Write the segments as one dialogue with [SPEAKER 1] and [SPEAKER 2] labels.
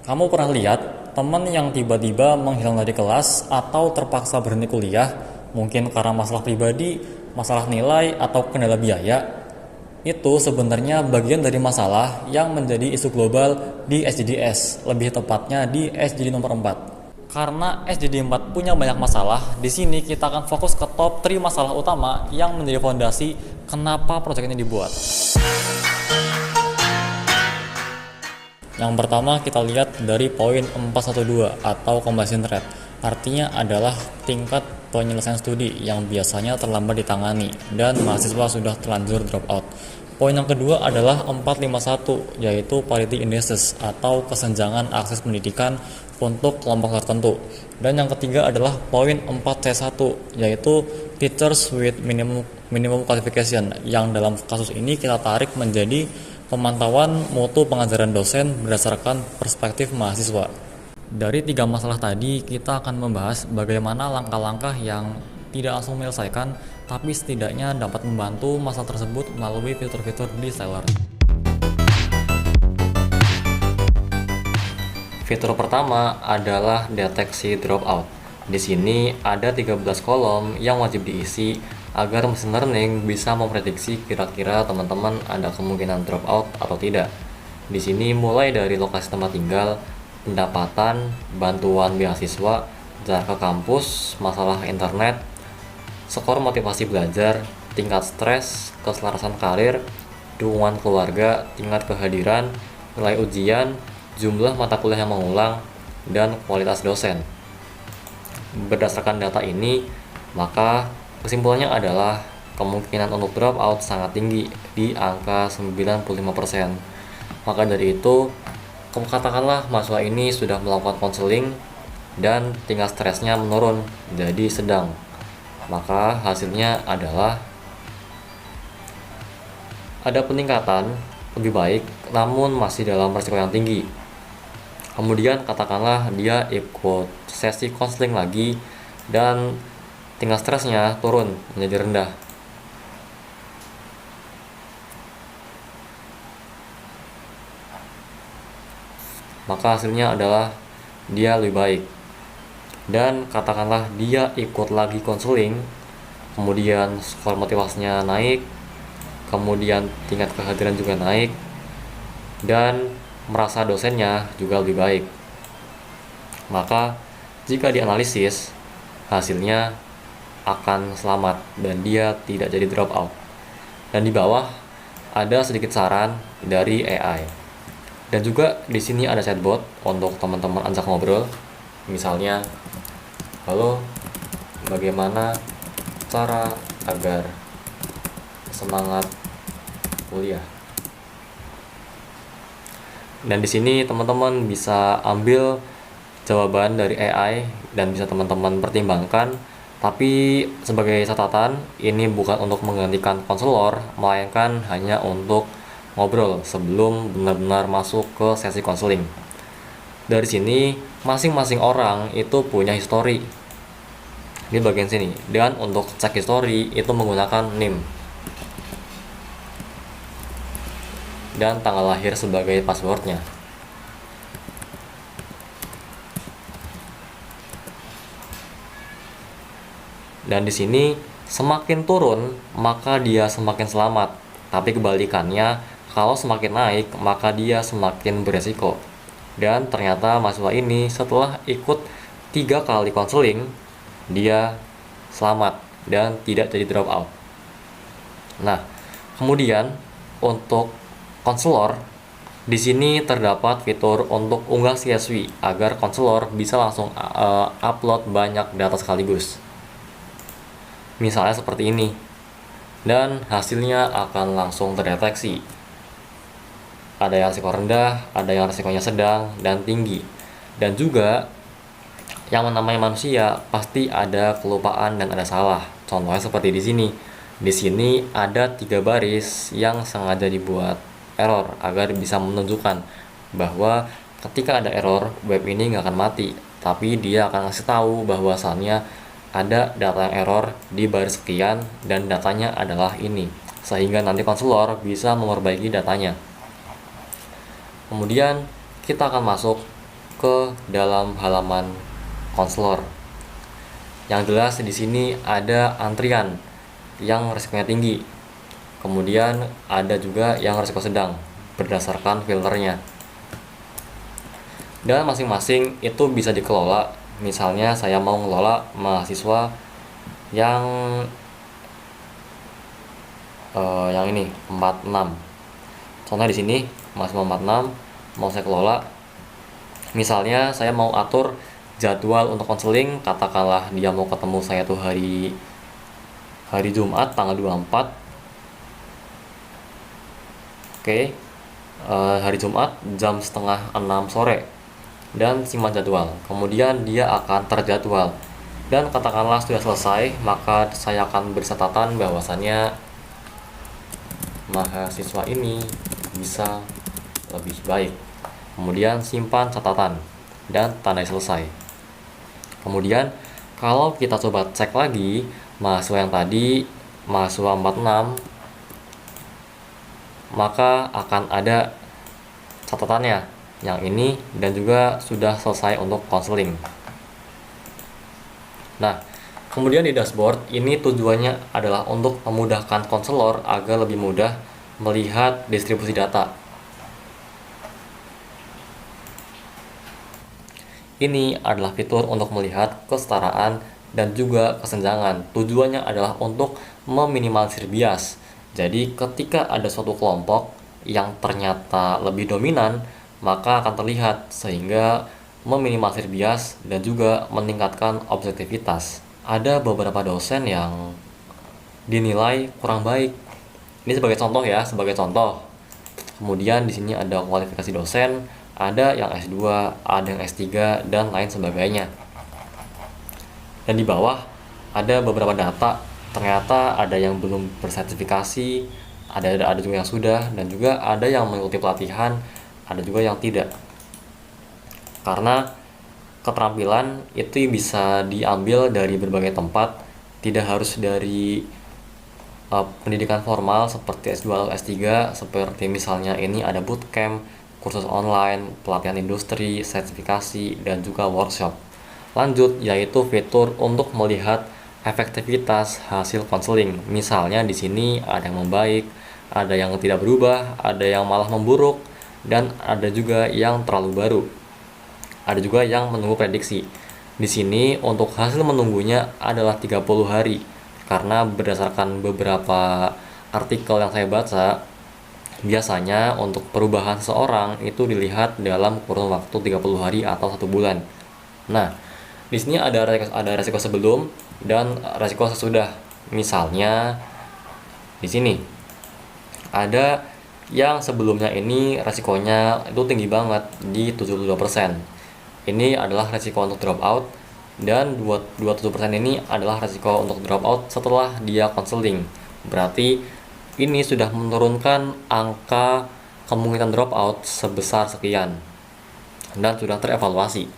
[SPEAKER 1] Kamu pernah lihat teman yang tiba-tiba menghilang dari kelas atau terpaksa berhenti kuliah, mungkin karena masalah pribadi, masalah nilai, atau kendala biaya? Itu sebenarnya bagian dari masalah yang menjadi isu global di SDGs, lebih tepatnya di SDG nomor 4. Karena SDG 4 punya banyak masalah, di sini kita akan fokus ke top 3 masalah utama yang menjadi fondasi kenapa proyek ini dibuat. Yang pertama kita lihat dari poin 412 atau completion rate. Artinya adalah tingkat penyelesaian studi yang biasanya terlambat ditangani dan mahasiswa sudah terlanjur drop out. Poin yang kedua adalah 451 yaitu parity indices atau kesenjangan akses pendidikan untuk kelompok tertentu. Dan yang ketiga adalah poin 4C1 yaitu teachers with minimum qualification yang dalam kasus ini kita tarik menjadi pemantauan mutu pengajaran dosen berdasarkan perspektif mahasiswa. Dari 3 masalah tadi, kita akan membahas bagaimana langkah-langkah yang tidak langsung menyelesaikan, tapi setidaknya dapat membantu masalah tersebut melalui fitur-fitur di Stellar. Fitur pertama adalah deteksi dropout. Di sini ada 13 kolom yang wajib diisi agar mesin learning bisa memprediksi kira-kira teman-teman ada kemungkinan dropout atau tidak. Di sini mulai dari lokasi tempat tinggal, pendapatan, bantuan beasiswa, jarak ke kampus, masalah internet, skor motivasi belajar, tingkat stres, keselarasan karir, dukungan keluarga, tingkat kehadiran, nilai ujian, jumlah mata kuliah yang mengulang, dan kualitas dosen. Berdasarkan data ini, maka kesimpulannya adalah kemungkinan untuk dropout sangat tinggi di angka 95%. Maka dari itu, katakanlah mahasiswa ini sudah melakukan konseling dan tingkat stresnya menurun jadi sedang. Maka hasilnya adalah ada peningkatan lebih baik namun masih dalam risiko yang tinggi. Kemudian katakanlah dia ikut sesi konseling lagi dan tingkat stresnya turun menjadi rendah. Maka hasilnya adalah dia lebih baik. Dan katakanlah dia ikut lagi konseling, kemudian skor motivasinya naik, kemudian tingkat kehadiran juga naik, dan merasa dosennya juga lebih baik. Maka jika dianalisis, hasilnya akan selamat dan dia tidak jadi drop out. Dan di bawah ada sedikit saran dari AI. Dan juga di sini ada chatbot untuk teman-teman ajak ngobrol. Misalnya, halo, bagaimana cara agar semangat kuliah? Dan di sini teman-teman bisa ambil jawaban dari AI dan bisa teman-teman pertimbangkan. Tapi sebagai catatan, ini bukan untuk menggantikan konselor, melainkan hanya untuk ngobrol sebelum benar-benar masuk ke sesi konseling. Dari sini, masing-masing orang itu punya histori di bagian sini. Dan untuk cek histori itu menggunakan NIM dan tanggal lahir sebagai passwordnya. Dan di sini semakin turun maka dia semakin selamat. Tapi kebalikannya, kalau semakin naik maka dia semakin beresiko. Dan ternyata mahasiswa ini setelah ikut 3 kali konseling, dia selamat dan tidak jadi drop out. Nah, kemudian untuk konselor, di sini terdapat fitur untuk unggah CSV agar konselor bisa langsung upload banyak data sekaligus. Misalnya seperti ini. Dan hasilnya akan langsung terdeteksi. Ada yang risiko rendah, ada yang risikonya sedang dan tinggi. Dan juga yang namanya manusia pasti ada kelupaan dan ada salah. Contohnya seperti di sini. Di sini ada 3 baris yang sengaja dibuat error agar bisa menunjukkan bahwa ketika ada error, web ini nggak akan mati, tapi dia akan ngasih tahu bahwasannya ada data yang error di baris sekian dan datanya adalah ini, sehingga nanti konselor bisa memperbaiki datanya. Kemudian kita akan masuk ke dalam halaman konselor. Yang jelas di sini ada antrian yang risikonya tinggi. Kemudian ada juga yang risiko sedang berdasarkan filternya. Dan masing-masing itu bisa dikelola. Misalnya saya mau ngelola mahasiswa yang ini 46. Contohnya di sini mahasiswa 46 mau saya kelola. Misalnya saya mau atur jadwal untuk konseling, katakanlah dia mau ketemu saya tuh hari Jumat tanggal 24. Oke. Hari Jumat jam setengah 6 sore dan simpan jadwal. Kemudian dia akan terjadwal. Dan katakanlah sudah selesai, maka saya akan bercatatan bahwasannya mahasiswa ini bisa lebih baik. Kemudian simpan catatan dan tandai selesai. Kemudian kalau kita coba cek lagi mahasiswa yang tadi, mahasiswa 46, maka akan ada catatannya yang ini dan juga sudah selesai untuk konseling. Nah, kemudian di dashboard ini tujuannya adalah untuk memudahkan konselor agar lebih mudah melihat distribusi data. Ini adalah fitur untuk melihat kesetaraan dan juga kesenjangan. Tujuannya adalah untuk meminimalisir bias. Jadi ketika ada suatu kelompok yang ternyata lebih dominan, maka akan terlihat sehingga meminimalisir bias dan juga meningkatkan objektivitas. Ada beberapa dosen yang dinilai kurang baik. Ini sebagai contoh ya, sebagai contoh. Kemudian di sini ada kualifikasi dosen, ada yang S2, ada yang S3 dan lain sebagainya. Dan di bawah ada beberapa data, ternyata ada yang belum bersertifikasi, ada juga yang sudah, dan juga ada yang mengikuti pelatihan, ada juga yang tidak. Karena keterampilan itu bisa diambil dari berbagai tempat, tidak harus dari pendidikan formal seperti S2 atau S3, seperti misalnya ini ada bootcamp, kursus online, pelatihan industri, sertifikasi, dan juga workshop. Lanjut, yaitu fitur untuk melihat efektivitas hasil konseling. Misalnya di sini ada yang membaik, ada yang tidak berubah, ada yang malah memburuk, dan ada juga yang terlalu baru. Ada juga yang menunggu prediksi. Di sini untuk hasil menunggunya adalah 30 hari. Karena berdasarkan beberapa artikel yang saya baca, biasanya untuk perubahan seseorang itu dilihat dalam kurun waktu 30 hari atau 1 bulan. Nah, di sini ada resiko sebelum dan resiko sesudah. Misalnya di sini ada yang sebelumnya ini resikonya itu tinggi banget di 72%. Ini adalah resiko untuk drop out. Dan 27% ini adalah resiko untuk drop out setelah dia konseling. Berarti ini sudah menurunkan angka kemungkinan drop out sebesar sekian dan sudah terevaluasi.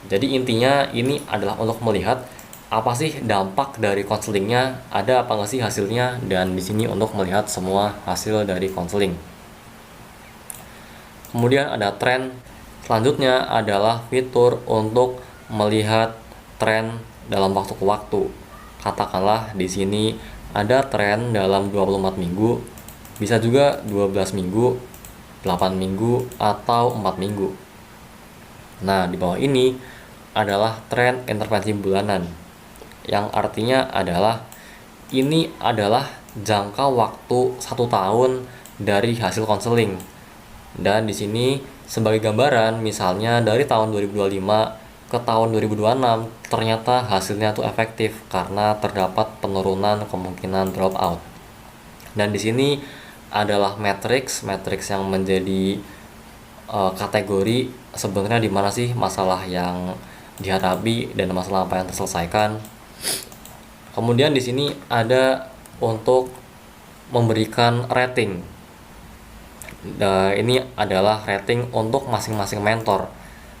[SPEAKER 1] Jadi intinya ini adalah untuk melihat apa sih dampak dari konselingnya, ada apa nggak sih hasilnya, dan di sini untuk melihat semua hasil dari konseling. Kemudian ada tren. Selanjutnya adalah fitur untuk melihat tren dalam waktu ke waktu. Katakanlah di sini ada tren dalam 24 minggu, bisa juga 12 minggu, 8 minggu, atau 4 minggu. Nah, di bawah ini adalah tren intervensi bulanan, yang artinya adalah ini adalah jangka waktu 1 tahun dari hasil konseling. Dan di sini sebagai gambaran, misalnya dari tahun 2025 ke tahun 2026 ternyata hasilnya tuh efektif karena terdapat penurunan kemungkinan drop out. Dan di sini adalah matriks yang menjadi kategori sebenarnya di mana sih masalah yang dihadapi dan masalah apa yang terselesaikan. Kemudian di sini ada untuk memberikan rating. Nah, ini adalah rating untuk masing-masing mentor.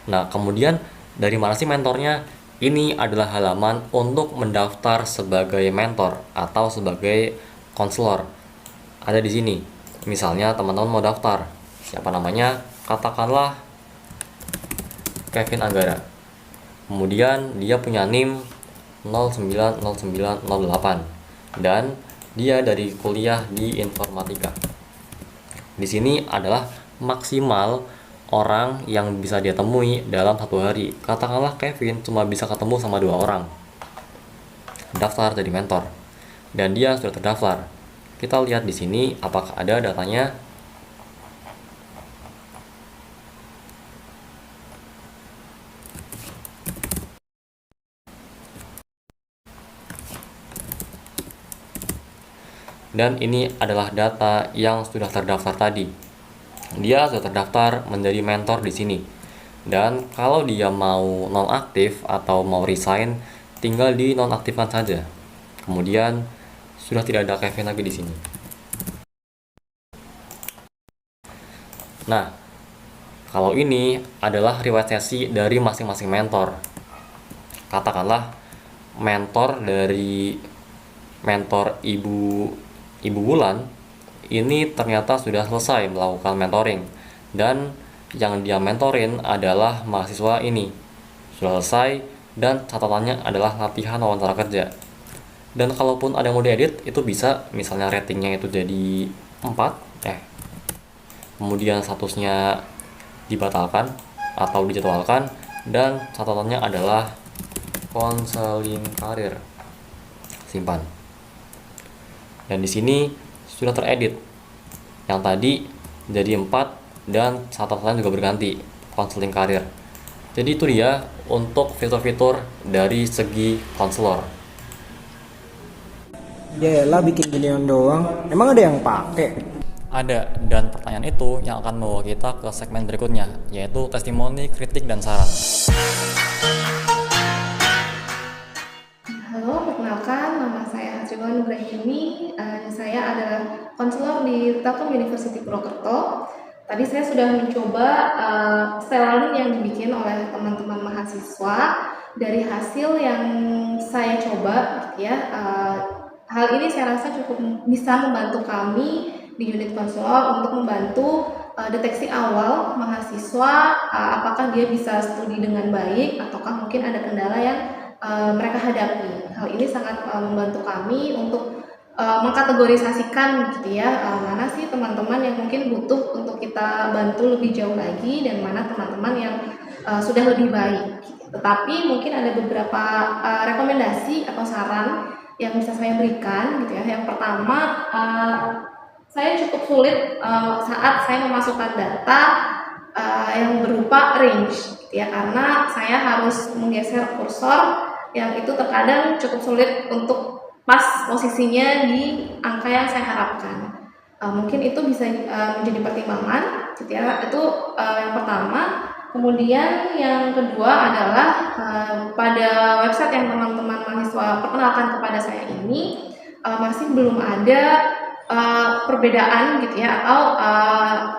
[SPEAKER 1] Nah, kemudian dari mana sih mentornya? Ini adalah halaman untuk mendaftar sebagai mentor atau sebagai konselor. Ada di sini. Misalnya teman-teman mau daftar. Siapa namanya? Katakanlah Kevin Anggara. Kemudian dia punya NIM 090908 dan dia dari kuliah di informatika. Di sini adalah maksimal orang yang bisa dia temui dalam satu hari. Katakanlah Kevin cuma bisa ketemu sama 2 orang, daftar jadi mentor, dan dia sudah terdaftar. Kita lihat di sini apakah ada datanya. Dan ini adalah data yang sudah terdaftar tadi. Dia sudah terdaftar menjadi mentor di sini. Dan kalau dia mau nonaktif atau mau resign, tinggal di nonaktifkan saja. Kemudian sudah tidak ada Kevin lagi di sini. Nah, kalau ini adalah riwayat sesi dari masing-masing mentor. Katakanlah mentor dari mentor Ibu Wulan ini ternyata sudah selesai melakukan mentoring, dan yang dia mentorin adalah mahasiswa ini sudah selesai, dan catatannya adalah latihan wawancara kerja. Dan kalaupun ada yang mau diedit, itu bisa, misalnya ratingnya itu jadi 4, kemudian statusnya dibatalkan atau dijadwalkan, dan catatannya adalah konseling karir, simpan. Dan di sini sudah teredit. Yang tadi jadi 4 dan catatan juga berganti, konseling karir. Jadi itu dia untuk fitur-fitur dari segi konselor.
[SPEAKER 2] Ya lah bikin ginian doang. Emang ada yang pakai?
[SPEAKER 1] Ada, dan pertanyaan itu yang akan membawa kita ke segmen berikutnya, yaitu testimoni, kritik, dan saran.
[SPEAKER 3] Halo, perkenalkan nama saya Hasriwan Nugrahini. Saya adalah konselor di Telkom University Purwokerto. Tadi saya sudah mencoba style learning yang dibikin oleh teman-teman mahasiswa. Dari hasil yang saya coba, gitu ya, hal ini saya rasa cukup bisa membantu kami di unit konselor untuk membantu deteksi awal mahasiswa, apakah dia bisa studi dengan baik ataukah mungkin ada kendala yang mereka hadapi. Hal ini sangat membantu kami untuk mengkategorisasikan gitu ya, mana sih teman-teman yang mungkin butuh untuk kita bantu lebih jauh lagi dan mana teman-teman yang sudah lebih baik. Tetapi mungkin ada beberapa rekomendasi atau saran yang bisa saya berikan gitu ya. Yang pertama, saya cukup sulit saat saya memasukkan data yang berupa range gitu ya, karena saya harus menggeser kursor yang itu terkadang cukup sulit untuk pas posisinya di angka yang saya harapkan. Mungkin itu bisa menjadi pertimbangan gitu ya. Itu yang pertama. Kemudian yang kedua adalah pada website yang teman-teman mahasiswa perkenalkan kepada saya ini masih belum ada perbedaan gitu ya, atau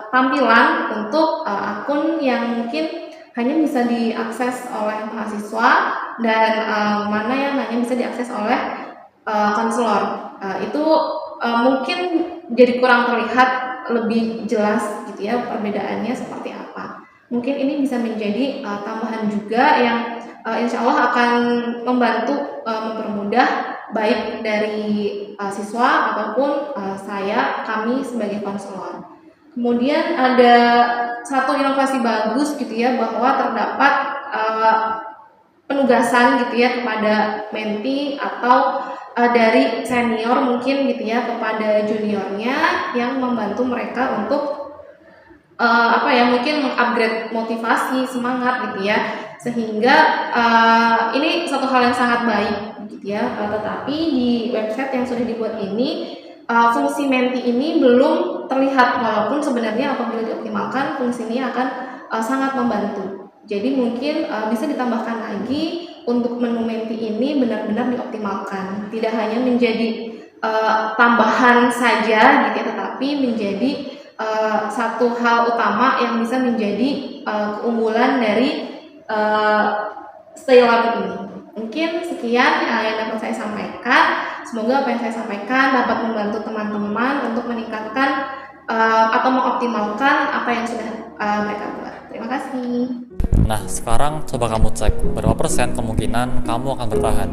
[SPEAKER 3] tampilan untuk akun yang mungkin hanya bisa diakses oleh mahasiswa dan mana yang hanya bisa diakses oleh konselor. Itu mungkin jadi kurang terlihat lebih jelas gitu ya perbedaannya seperti apa. Mungkin ini bisa menjadi tambahan juga yang insya Allah akan membantu mempermudah baik dari siswa ataupun kami sebagai konselor. Kemudian ada satu inovasi bagus gitu ya, bahwa terdapat penugasan gitu ya kepada menti atau dari senior mungkin gitu ya kepada juniornya yang membantu mereka untuk mungkin mengupgrade motivasi, semangat gitu ya, sehingga ini satu hal yang sangat baik gitu ya. Tetapi di website yang sudah dibuat ini fungsi menti ini belum terlihat, walaupun sebenarnya apabila dioptimalkan fungsi ini akan sangat membantu. Jadi mungkin bisa ditambahkan lagi untuk menu menti ini benar-benar dioptimalkan, tidak hanya menjadi tambahan saja gitu ya, tetapi menjadi satu hal utama yang bisa menjadi keunggulan dari style learning ini. Mungkin sekian yang dapat saya sampaikan. Semoga apa yang saya sampaikan dapat membantu teman-teman untuk meningkatkan atau mengoptimalkan apa yang sudah mereka buat. Terima kasih.
[SPEAKER 1] Nah, sekarang coba kamu cek berapa persen kemungkinan kamu akan bertahan.